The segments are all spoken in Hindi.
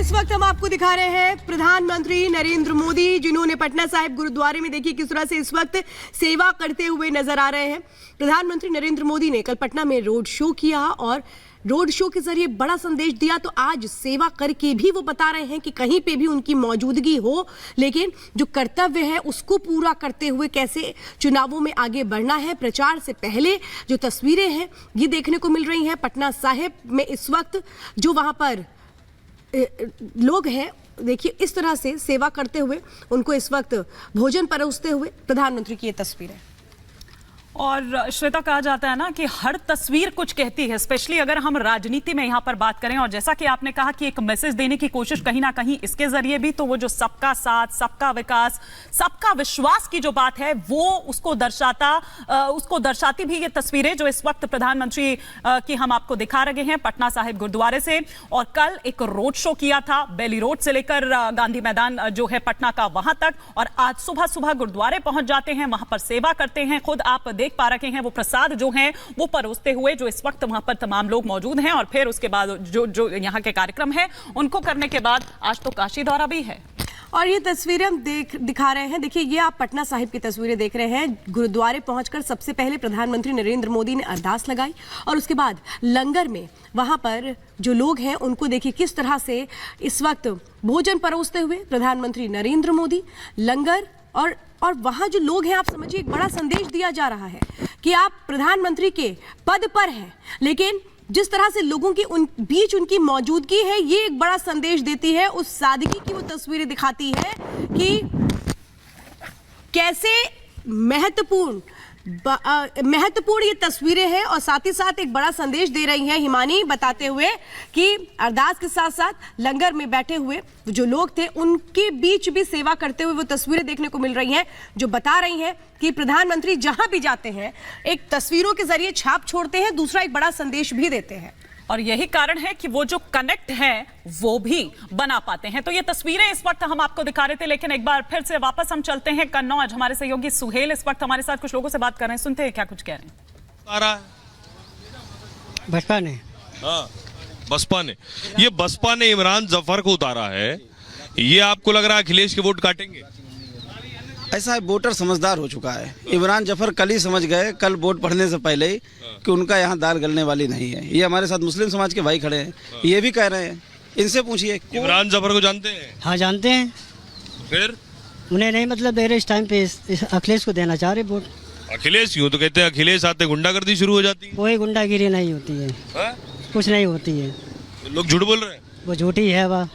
इस वक्त हम आपको दिखा रहे हैं प्रधानमंत्री नरेंद्र मोदी, जिन्होंने पटना साहिब गुरुद्वारे में देखिए किस तरह से इस वक्त सेवा करते हुए नजर आ रहे हैं। प्रधानमंत्री नरेंद्र मोदी ने कल पटना में रोड शो किया और रोड शो के जरिए बड़ा संदेश दिया। तो आज सेवा करके भी वो बता रहे हैं कि कहीं पे भी उनकी मौजूदगी हो, लेकिन जो कर्तव्य है उसको पूरा करते हुए कैसे चुनावों में आगे बढ़ना है। प्रचार से पहले जो तस्वीरें हैं ये देखने को मिल रही हैं पटना साहिब में इस वक्त जो वहां पर लोग हैं, देखिए इस तरह से सेवा करते हुए उनको इस वक्त भोजन परोसते हुए प्रधानमंत्री की ये तस्वीर है। और श्वेता, कहा जाता है ना कि हर तस्वीर कुछ कहती है, स्पेशली अगर हम राजनीति में यहाँ पर बात करें। और जैसा कि आपने कहा कि एक मैसेज देने की कोशिश कहीं ना कहीं इसके जरिए भी, तो वो जो सबका साथ, सबका विकास, सबका विश्वास की जो बात है वो उसको दर्शाती भी ये तस्वीरें जो इस वक्त प्रधानमंत्री की हम आपको दिखा रहे हैं पटना साहिब गुरुद्वारे से। और कल एक रोड शो किया था बेली रोड से लेकर गांधी मैदान जो है पटना का वहां तक, और आज सुबह सुबह गुरुद्वारे पहुंच जाते हैं, वहां पर सेवा करते हैं। खुद आप देख पा रहे हैं वो प्रसाद जो हैं वो परोसते हुए, जो इस वक्त वहां पर तमाम लोग मौजूद हैं। और फिर उसके बाद जो यहाँ के कार्यक्रम है उनको करने के बाद आज तो काशी दौरा भी है। और ये तस्वीरें हम दिखा रहे हैं, देखिए ये आप पटना साहिब की तस्वीरें देख रहे हैं। गुरुद्वारे पहुंचकर सबसे पहले प्रधानमंत्री नरेंद्र मोदी ने अरदास लगाई और उसके बाद लंगर में वहां पर जो लोग हैं उनको देखिए किस तरह से इस वक्त भोजन परोसते हुए प्रधानमंत्री नरेंद्र मोदी लंगर और वहां जो लोग हैं, आप समझिए एक बड़ा संदेश दिया जा रहा है कि आप प्रधानमंत्री के पद पर हैं, लेकिन जिस तरह से लोगों की बीच उनकी मौजूदगी है ये एक बड़ा संदेश देती है। उस सादगी की वो तस्वीरें दिखाती है कि कैसे महत्वपूर्ण ये तस्वीरें हैं और साथ ही साथ एक बड़ा संदेश दे रही हैं हिमानी, बताते हुए कि अरदास के साथ साथ लंगर में बैठे हुए जो लोग थे उनके बीच भी सेवा करते हुए वो तस्वीरें देखने को मिल रही हैं, जो बता रही हैं कि प्रधानमंत्री जहां भी जाते हैं एक तस्वीरों के जरिए छाप छोड़ते हैं, दूसरा एक बड़ा संदेश भी देते हैं। और यही कारण है कि वो जो कनेक्ट है वो भी बना पाते हैं। तो ये तस्वीरें इस वक्त हम आपको दिखा रहे थे, लेकिन एक बार फिर से वापस हम चलते हैं कन्नौज। हमारे सहयोगी सुहेल इस वक्त हमारे साथ कुछ लोगों से बात कर रहे हैं, सुनते हैं क्या कुछ कह रहे हैं। बसपा ने, हाँ बसपा ने इमरान जफर को उतारा है। ये आपको लग रहा है अखिलेश के वोट काटेंगे? ऐसा है, वोटर समझदार हो चुका है। इमरान जफर कल ही समझ गए, कल वोट पड़ने से पहले ही, कि उनका यहाँ दाल गलने वाली नहीं है। ये हमारे साथ मुस्लिम समाज के भाई खड़े हैं, ये भी कह रहे हैं, इनसे पूछिए। इमरान जफर को जानते हैं? हाँ जानते हैं। फिर उन्हें नहीं मतलब दे रहे इस टाइम पे, इस अखिलेश को देना चाह रहे वोट। अखिलेश क्यों? तो कहते हैं अखिलेश आते गुंडागर्दी शुरू हो जाती है। कोई गुंडागिरी नहीं होती है, कुछ नहीं होती है। तो लोग झूठ बोल रहे हैं। वो झूठी है। वह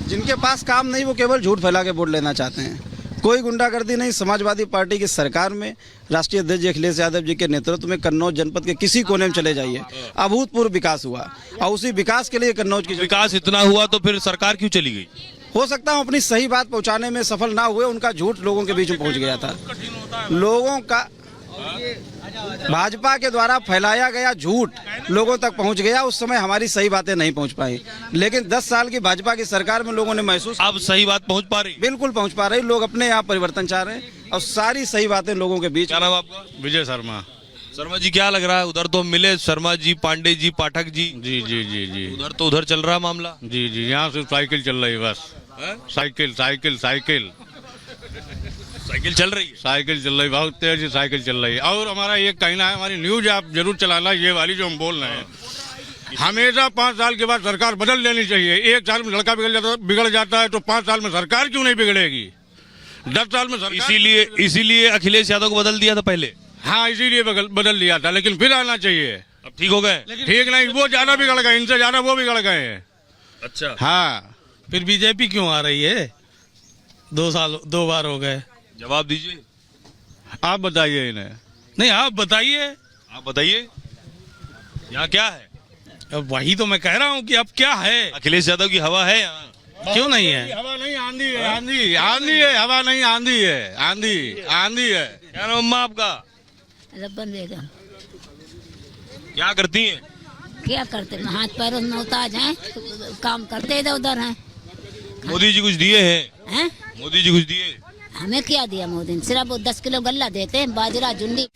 जिनके पास काम नहीं वो केवल झूठ फैला के वोट लेना चाहते हैं। कोई गुंडागर्दी नहीं। समाजवादी पार्टी की सरकार में राष्ट्रीय अध्यक्ष अखिलेश यादव जी के नेतृत्व में कन्नौज जनपद के किसी कोने में चले जाइए, अभूतपूर्व विकास हुआ। और उसी विकास के लिए कन्नौज की विकास इतना हुआ तो फिर सरकार क्यों चली गई? हो सकता है अपनी सही बात पहुंचाने में सफल ना हुए, उनका झूठ लोगों के बीच में पहुंच गया था। लोगों का भाजपा के द्वारा फैलाया गया झूठ लोगों तक पहुंच गया, उस समय हमारी सही बातें नहीं पहुंच पाई। लेकिन 10 साल की भाजपा की सरकार में लोगों ने महसूस, अब सही बात पहुंच पा रही? बिल्कुल पहुंच पा रही। लोग अपने यहाँ परिवर्तन चाह रहे हैं और सारी सही बातें लोगों के बीच। क्या नाम आपका? विजय शर्मा। शर्मा जी, क्या लग रहा है उधर तो मिले शर्मा जी, पांडे जी, पाठक जी? जी जी जी जी। उधर तो उधर चल रहा मामला। जी जी, यहाँ सिर्फ साइकिल चल रही है बस। साइकिल साइकिल साइकिल साइकिल चल रही है। साइकिल चल रही, बहुत तेज से साइकिल चल रही है। और हमारा ये कहना है, हमारी न्यूज आप जरूर चलाना, ये वाली जो हम बोल रहे हैं। हमेशा 5 साल के बाद सरकार बदल लेनी चाहिए। 1 साल में लड़का बिगड़ जाता है तो 5 साल में सरकार क्यों नहीं बिगड़ेगी? 10 साल में सरकार। इसीलिए अखिलेश यादव को बदल दिया था पहले। हाँ, इसीलिए बदल दिया था, लेकिन फिर आना चाहिए। अब ठीक हो गए? ठीक नहीं, वो ज्यादा बिगड़ गए, इनसे ज्यादा वो बिगड़ गए हैं। अच्छा, हाँ। फिर बीजेपी क्यों आ रही है? 2 बार हो गए। जवाब दीजिए। आप बताइए इन्हें। नहीं, आप बताइए। आप बताइए यहाँ क्या है? अब वही तो मैं कह रहा हूँ कि अब क्या है। अखिलेश यादव की हवा है यहाँ? क्यों नहीं है? हवा नहीं, आंधी है। आंधी है, हवा नहीं, आंधी है। आंधी है। क्या नाम अम्मा आपका? रब्बन बेगम। क्या करती हैं? क्या करते हैं? हाथ पैरों में मोहताज हैं, काम करते इधर उधर हैं। मोदी जी कुछ दिए हैं? मोदी जी कुछ दिए? हमें क्या दिया मोदी ने? सिर्फ वो 10 किलो गल्ला देते हैं, बाजरा जुंडी।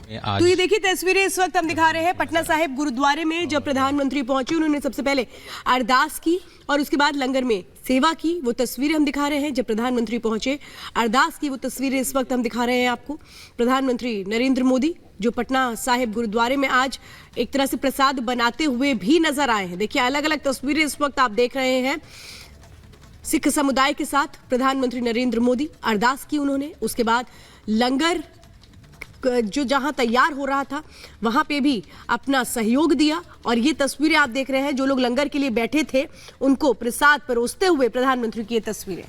तो ये देखिए तस्वीरें इस वक्त हम दिखा रहे हैं पटना साहिब गुरुद्वारे में। जब प्रधानमंत्री पहुंचे उन्होंने सबसे पहले अरदास की और उसके बाद लंगर में सेवा की। वो तस्वीरें हम दिखा रहे हैं जब प्रधानमंत्री पहुंचे, अरदास की वो तस्वीरें इस वक्त हम दिखा रहे हैं आपको। प्रधानमंत्री नरेंद्र मोदी जो पटना साहिब गुरुद्वारे में आज एक तरह से प्रसाद बनाते हुए भी नजर आए हैं। देखिए अलग अलग तस्वीरें इस वक्त आप देख रहे हैं। सिख समुदाय के साथ प्रधानमंत्री नरेंद्र मोदी अरदास की उन्होंने, उसके बाद लंगर जो जहां तैयार हो रहा था वहां पे भी अपना सहयोग दिया। और ये तस्वीरें आप देख रहे हैं जो लोग लंगर के लिए बैठे थे उनको प्रसाद परोसते हुए प्रधानमंत्री की ये तस्वीरें।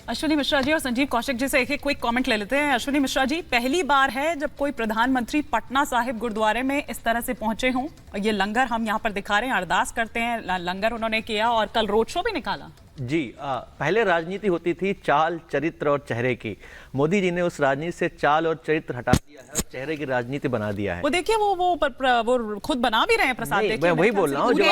अश्विनी मिश्रा जी और संजीव कौशिक जी से एक क्विक कमेंट ले लेते हैं। अश्विनी मिश्रा जी, पहली बार है जब कोई प्रधानमंत्री पटना साहिब गुरुद्वारे में इस तरह से पहुंचे हों। ये लंगर हम यहाँ पर दिखा रहे हैं, अरदास करते हैं, लंगर उन्होंने किया और कल रोड शो भी निकाला। जी पहले राजनीति होती थी चाल, चरित्र और चेहरे की। मोदी जी ने उस राजनीति से चाल और चरित्र हटा दिया है और चेहरे की राजनीति बना दिया है। वो देखिए वो खुद बना भी रहे हैं प्रसाद। मैं वही बोल रहा हूँ, जब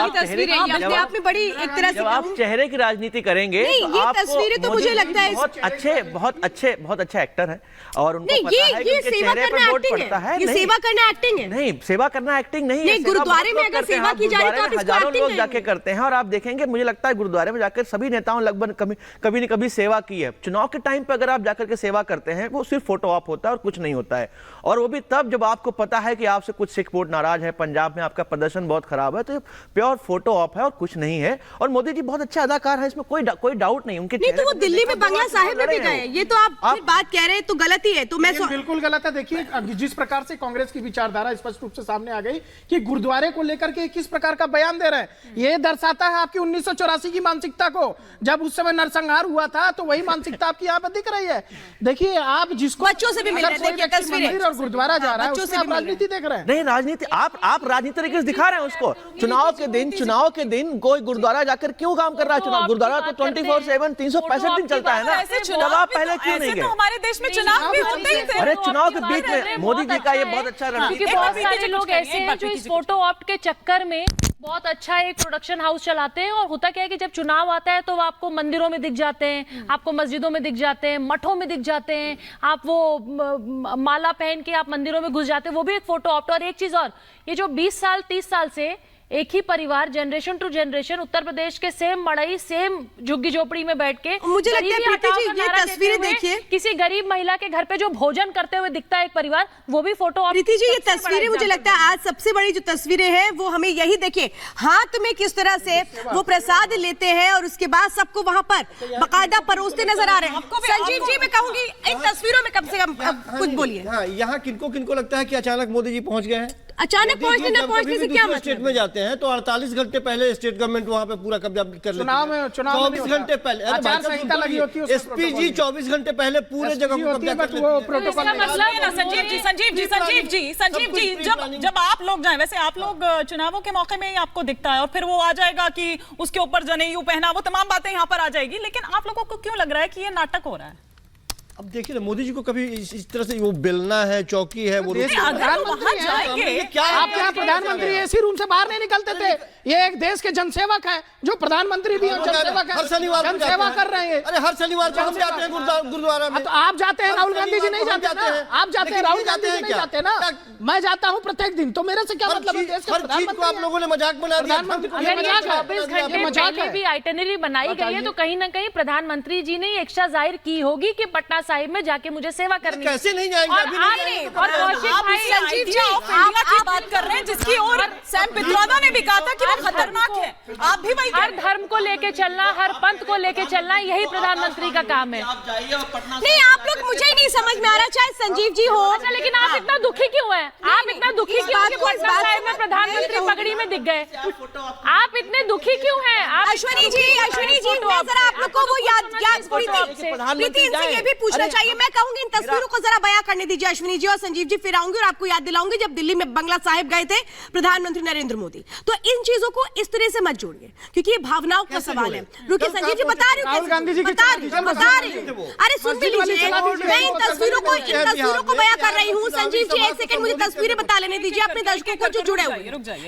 आप चेहरे की राजनीति करेंगे तो तस्वीरें तो मुझे लगता है बहुत अच्छे एक्टर हैं और उनको पता है कि उनके चेहरे पर वोट पड़ता है। सेवा करना एक्टिंग है? नहीं, सेवा करना एक्टिंग नहीं है। गुरुद्वारे में अगर सेवा की जाए तो हजारों लोग जाके करते हैं और आप देखेंगे, मुझे लगता है गुरुद्वारे में जाकर सभी नेताओं लगभग कभी न कभी सेवा की है। चुनाव के टाइम पर अगर आप जाकर के सेवा करते हैं वो सिर्फ फोटो ऑप होता है और कुछ नहीं होता है, और वो भी तब जब आपको पता है कि आपसे कुछ सिख वोट नाराज है, पंजाब में आपका प्रदर्शन बहुत खराब है, तो प्योर फोटो ऑप है और कुछ नहीं है। और मोदी जी बहुत अच्छे अदाकार हैं, इसमें कोई डाउट नहीं। उनके नहीं तो वो दिल्ली में बंगला साहिब में भी गए, ये तो आप बात कह रहे हैं तो गलत ही है। तो मैं बिल्कुल गलत है। देखिए जिस प्रकार से कांग्रेस की विचारधारा स्पष्ट रूप से सामने आ गई कि गुरुद्वारे को लेकर के किस प्रकार का बयान दे रहे हैं, ये दर्शाता है आपकी 1984 की मानसिकता को। जब उस समय नरसंहार हुआ था तो वही मानसिकता आपकी यहाँ पर दिख रही है। देखिए आप जिसको बच्चों से भी मिल रहे हैं तस्वीरें और गुरुद्वारा जा रहा है उससे आप राजनीति देख रहे हैं। नहीं, राजनीति आप राजनीति तरीके से दिखा रहे हैं उसको। चुनाव के दिन कोई गुरुद्वारा जाकर क्यों काम कर रहा है? चुनाव गुरुद्वारा तो 24/7 365 दिन चलता है ना, तब आप पहले क्यों नहीं गए? हमारे देश में चुनाव भी होते ही थे। अरे चुनाव के बीच में मोदी जी का ये बहुत अच्छा क्योंकि बहुत सारे लोग ऐसे हैं जो इस फोटो ऑप्ट के चक्कर में बहुत अच्छा एक प्रोडक्शन हाउस चलाते हैं। और होता क्या है कि जब चुनाव आता है तो वो आपको मंदिरों में दिख जाते हैं, आपको मस्जिदों में दिख जाते हैं, मठों में दिख जाते हैं, आप वो माला पहन के आप मंदिरों में घुस जाते हैं, वो भी एक फोटो ऑप्ट। और एक चीज और, ये जो 20 साल 30 साल से एक ही परिवार generation to generation Uttar Pradesh के सेम मड़ई सेम झुग्गी झोपड़ी में बैठ के, मुझे लगता है प्रीति जी ये तस्वीरें देखिए, किसी गरीब महिला के घर पे जो भोजन करते हुए दिखता है एक परिवार, वो भी फोटो। प्रीति जी ये तस्वीरें मुझे लगता है आज सबसे बड़ी जो तस्वीरें हैं वो हमें यही देखिए, हाथ में किस तरह से वो प्रसाद लेते हैं और उसके बाद सबको वहां पर बाकायदा परोसते नजर आ रहे हैं। संजीव जी मैं कहूंगी इन तस्वीरों में कम से कम कुछ बोलिए। यहाँ किनको लगता है कि अचानक मोदी जी पहुंच गए हैं? अचानक पहुंचने न पहुंचने से क्या मतलब? स्टेट में जाते हैं तो 48 घंटे पहले स्टेट गवर्नमेंट वहां पे पूरा कब्जा कर लेती है। चुनाव 24 घंटे पहले आचार संहिता लगी होती है, एसपीजी 24 घंटे पहले पूरे जगह को कब्जा कर लेती है। संजीव जी जब आप लोग जाएं, वैसे आप लोग चुनावों के मौके में ही आपको दिखता है और फिर वो आ जाएगा कि उसके ऊपर जनेऊ पहना, वो तमाम बातें यहाँ पर आ जाएगी, लेकिन आप लोगों को क्यों लग रहा है कि ये नाटक हो रहा है? अब देखिए ना, मोदी जी को कभी इस तरह से वो बेलना है, चौकी है, वो क्या आपके यहाँ प्रधानमंत्री एसी रूम से बाहर नहीं निकलते थे? ये एक देश के जनसेवक है, जो प्रधानमंत्री भी हैं जनसेवक है, हर शनिवार जनसेवा कर रहे हैं। अरे हर शनिवार को हम जाते हैं गुरुद्वारा में। तो आप जाते हैं, राहुल गांधी जी नहीं जाते हैं? आप जाते हैं, राहुल गांधी जी नहीं जाते ना? मैं जाता हूँ प्रत्येक दिन, तो मेरे से क्या मतलब? हर चीज को आप लोगों ने मजाक बना दिया। 24 घंटे पहले भी आइटनरी बनाई गई है, तो कहीं ना कहीं प्रधानमंत्री जी ने इच्छा जाहिर की होगी कि पटना साहिब में जाके मुझे सेवा करनी है। कैसे नहीं जाएंगे? और कौशिक भाई संजीव जी आप की बात कर रहे हैं जिसकी ओर सैम पित्रोदा ने भी कहा था कि वो खतरनाक है, आप भी वही। हर धर्म को लेके चलना, हर पंथ को लेके चलना, यही प्रधानमंत्री का काम है। नहीं आप लोग, मुझे ही नहीं समझ में आ रहा, चाहे संजीव जी हो। अच्छा, लेकिन आप इतना दुखी क्यों हैं? आप इतना दुखी क्यों कि पटना साहिब में प्रधानमंत्री पगड़ी में दिख गए? आप इतने दुखी क्यों हैं? अश्विनी जी मैं जरा आप लोग को वो याद प्रीति इनसे ये भी पूछना चाहिए। मैं कहूंगी इन तस्वीरों को जरा बयां करने दीजिए अश्विनी जी और संजीव जी, फिर आऊंगी और आपको याद दिलाऊंगी जब दिल्ली में बंगला साहिब गए थे प्रधानमंत्री नरेंद्र मोदी। तो इन चीजों को इस तरह से मत जोड़िए क्योंकि ये भावनाओं का सवाल है। रुकिए संजीव जी, बता रही हूँ, अरे सुन भी लीजिए, मैं इन तस्वीरों को बयां कर रही हूँ। संजीव जी एक सेकंड मुझे तस्वीरें बता लेने दीजिए अपने दर्शकों को जो जुड़े हुए।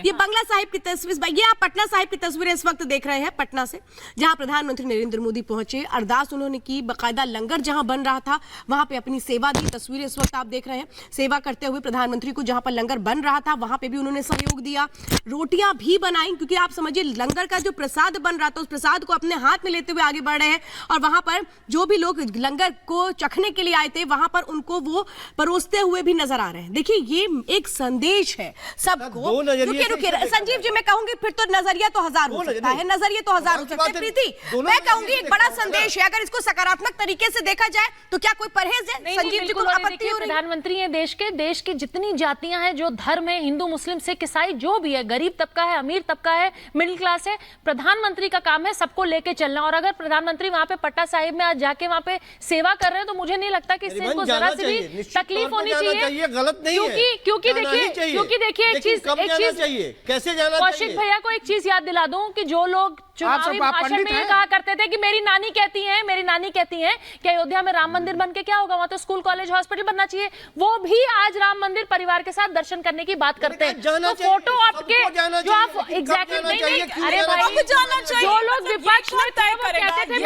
ये बंगला साहिब की तस्वीर, ये आप पटना साहिब की तस्वीरें इस वक्त देख रहे हैं पटना से, जहां प्रधानमंत्री नरेंद्र मोदी पहुंचे, अरदास उन्होंने की, बाकायदा लंगर जहां बन रहा रहा था, वहां पे अपनी सेवा दी। तस्वीरें इस वक्त आप देख रहे हैं सेवा करते हुए प्रधानमंत्री को। जहां पर लंगर बन रहा था वहां पे भी उन्होंने सहयोग दिया, रोटियां भी बनाई, क्योंकि आप समझिए लंगर का जो प्रसाद बन रहा था उस प्रसाद को अपने हाथ में लेते हुए आगे बढ़ रहे हैं। और वहां पर जो भी लोग लंगर को चखने के लिए आए थे वहां पर उनको वो परोसते हुए भी नजर आ रहे हैं। देखिए ये एक संदेश है सबको। रुकिए संजीव जी, मैं कहूंगी फिर तो नजरिया तो हजार हो सकता है, नजरिया तो हजार हो सकता है। प्रीति, मैं कहूंगी एक बड़ा संदेश है, अगर इसको सकारात्मक तरीके से देखा जाए तो क्या कोई परहेज है? संजीव जी को आपत्ति हो रही है? प्रधानमंत्री है देश की जितनी जातियां हैं, जो धर्म है, हिंदू मुस्लिम सिख ईसाई जो भी है, गरीब तबका है, अमीर तबका है, मिडिल क्लास है, प्रधानमंत्री का काम है सबको लेके चलना। और अगर प्रधानमंत्री वहां पे पटना साहिब में आज जाके वहां पे सेवा कर रहे हैं तो मुझे नहीं लगता कि इससे इनको जरा सी भी तकलीफ होनी चाहिए। गलत नहीं है, क्योंकि देखिए एक चीज कैसे जाना कौशिक भैया को एक चीज याद दिला दूं कि जो लोग चुनावी भाषण में ये कहा करते थे कि मेरी नानी कहती हैं कि अयोध्या में राम मंदिर बन के क्या होगा, वहां तो स्कूल कॉलेज हॉस्पिटल बनना चाहिए, वो भी आज राम मंदिर परिवार के साथ दर्शन करने की बात करते हैं। तो फोटो आपके जो आप एग्जैक्टली नहीं, अरे भाई जो लोग विपक्ष में तय कहते थे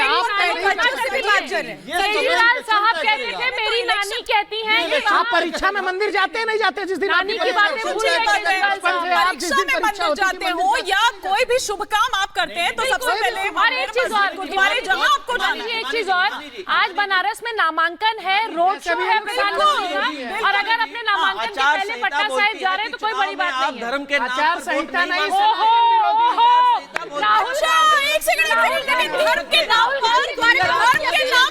केजरीवाल साहब कहते थे मेरी नानी कहती हैं, आप परीक्षा में मंदिर जाते हैं नहीं जाते? जिस दिन नानी की बातें भूल गए केजरीवाल साहब। परीक्षा में मंदिर जाते हो या कोई भी शुभ काम आप करते हैं तो सबसे पहले और एक चीज और गुरुद्वारे जहां आपको जानिए, एक चीज और, आज बनारस में नामांकन है, रोड शो है प्रधानमंत्री का, और अगर अपने नामांकन के पहले पटना साहिब जा रहे हैं तो कोई बड़ी बात नहीं है। धर्म के आचार संहिता नहीं, राहुल एक सेकंड, धर्म के नाम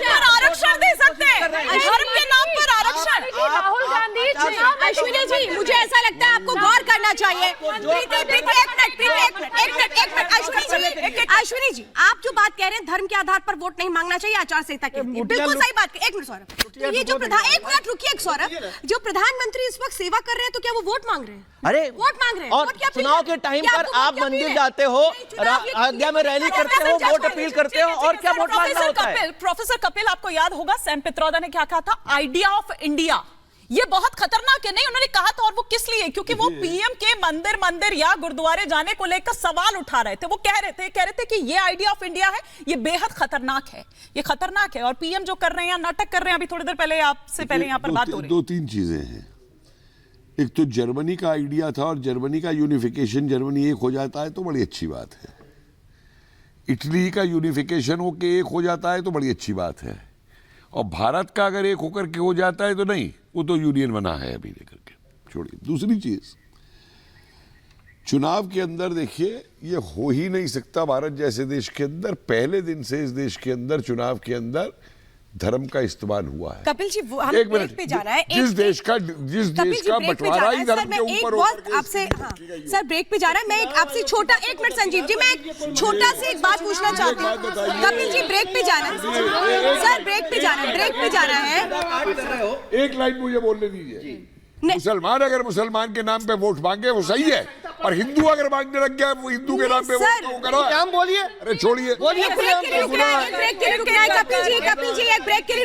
पर आरक्षण दे सकते हैं, धर्म के नाम पर आरक्षण। राहुल गांधी अश्विनी जी, मुझे ऐसा लगता है आपको गौर करना चाहिए। अश्विनी जी, आप जो बात कह रहे हैं धर्म के आधार पर वोट नहीं मांगना चाहिए, आचार संहिता के, बिल्कुल सही बात। एक मिनट सौरभ, तो ये जो एक मिनट रुकिए सौरभ, जो प्रधानमंत्री इस वक्त सेवा कर रहे हैं तो क्या वो वोट मांग रहे हैं? अरे वोट मांग रहे हैं। और चुनाव के टाइम पर आप मंदिर जाते हो, अयोध्या में रैली करते हो, वोट अपील करते हो, और क्या वोट मांगना होता है? प्रोफेसर कपिल, आपको याद होगा सैम पित्रोदा ने क्या कहा था, आइडिया ऑफ इंडिया, ये बहुत खतरनाक है। नहीं, उन्होंने कहा था, और वो किस लिए? क्योंकि वो पीएम के मंदिर या गुरुद्वारे जाने को लेकर सवाल उठा रहे थे। वो कह रहे थे कि ये आइडिया ऑफ इंडिया है, ये बेहद खतरनाक है, ये खतरनाक है। और पीएम जो कर रहे हैं, नाटक कर रहे हैं, अभी थोड़ी देर पहले आपसे पहले यहाँ पर बात हो रही है। दो तीन चीजें हैं। एक तो जर्मनी का आइडिया था, और जर्मनी का यूनिफिकेशन, जर्मनी एक हो जाता है तो बड़ी अच्छी बात है। इटली का यूनिफिकेशन होके एक हो जाता है तो बड़ी अच्छी बात है। और भारत का अगर एक होकर के हो जाता है तो नहीं, वो तो यूनियन बना है अभी लेकर के, छोड़िए। दूसरी चीज, चुनाव के अंदर देखिए, ये हो ही नहीं सकता भारत जैसे देश के अंदर। पहले दिन से इस देश के अंदर चुनाव के अंदर धर्म का इस्तेमाल हुआ है। कपिल जी, हम एक ब्रेक पे जाना है। जिस देश का बंटवारा ही धर्म के ऊपर आपसे, सर ब्रेक पे जाना है। मैं आपसे छोटा, एक मिनट संजीव जी, मैं एक छोटा से एक बात पूछना चाहती हूँ। कपिल जी ब्रेक पे जाना है, सर ब्रेक पे जाना है। एक लाइन मुझे बोलने दीजिए। मुसलमान अगर मुसलमान के नाम पे वोट मांगे वो सही है, और हिंदू अगर मांगने लग गया वो हिंदू के नाम पे वोट तो करो। नाम बोलिए, अरे छोड़िए, एक ब्रेक के लिए रुकना है कपिल जी, एक ब्रेक के लिए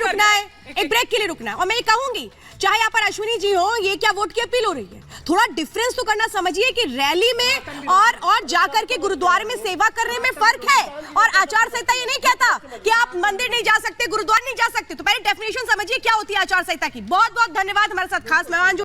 रुकना है। और मैं ये कहूंगी, चाहे यहाँ पर अश्विनी जी हो, ये क्या वोट की अपील हो रही है? थोड़ा डिफरेंस तो करना समझिए कि रैली में और जाकर के गुरुद्वारे में सेवा करने में फर्क है। और आचार संहिता ये नहीं कहता कि आप मंदिर नहीं जा सकते, गुरुद्वारे नहीं जा सकते। तो पहले डेफिनेशन समझिए क्या होती है आचार संहिता की। बहुत बहुत धन्यवाद हमारे साथ खास मेहमान